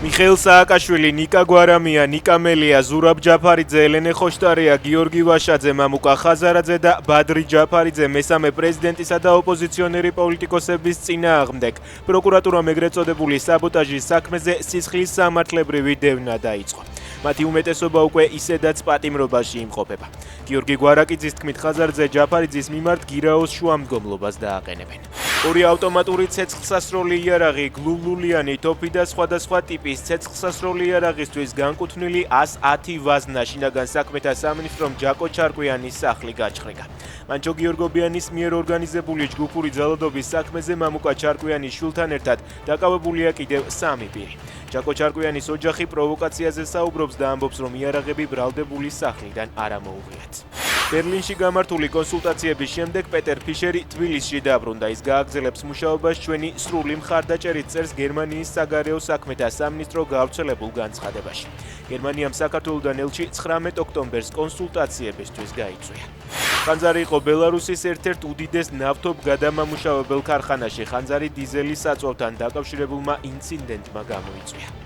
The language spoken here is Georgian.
მიხეილ სააკაშვილი, ნიკა გვარამია, ნიკა მელია, ზურაბ ჯაფარიძე, ელენე ხოშტარია, გიორგი ვაშაძე, მამუკა ხაზარაძე და ბადრი ჯაფარიძე მესამე პრეზიდენტისა და ოპოზიციონერი პოლიტიკოსების წინააღმდეგ. პროკურატურამ ეგრეთ წოდებული საბოტაჟის საქმეზე სისხლის სამართლებრივი დევნა დაიწყო. მათი უმეტესობა უკვე ისედაც პატიმრობაში იმყოფება. გიორგი გვარაკიძის თქმით, ხაზარაძე ჯაფარიძის მიმართ გირაოს შუამდგომლობას დააყენებენ. ორი ავტომატური ცეცხლსასროლი იარაღი, გლუვლულიანი თოფი და სხვადასხვა ტიპის ცეცხლსასროლი იარაღისთვის განკუთვნილი 110 ვაზნა შინაგან საქმეთა სამინისტრომ ჯაკო ჩარკვიანის სახლი გაჩხრეკა. მანჩო გიორგობიანის მიერ ორგანიზებული ჯგუფური ძალადობის საქმეზე მამუკა ჩარკვიანის შვილთან ერთად დაკავებულია კიდევ 3 პირი. ჯაკო ჩარკვიანის ოჯახი პროვოკაციაზე საუბრობს და ამბობს, რომ იარაღები ბრალდებული სახლიდან არ ამოუღიათ. ბერლინში გამართული კონსულტაციების შემდეგ პეტერ ფიშერი თბილისში დაბრუნდა. ის გააგრძელებს მუშაობას ჩვენი სრული მხარდაჭერით, წერს გერმანიის საგარეო საქმეთა სამინისტრო გავრცელებულ განცხადებაში. გერმანიამ საქართველოდან ელჩი 19 ოქტომბერს კონსულტაციებისთვის გაიწვია. ხანძარი იყო ბელარუსის ერთ-ერთ უდიდეს ნავთობგადამამუშავებელ ქარხანაში. ხანძარი დიზელის საწვავთან დაკავშირებულმა ინციდენტმა გამოიწვია.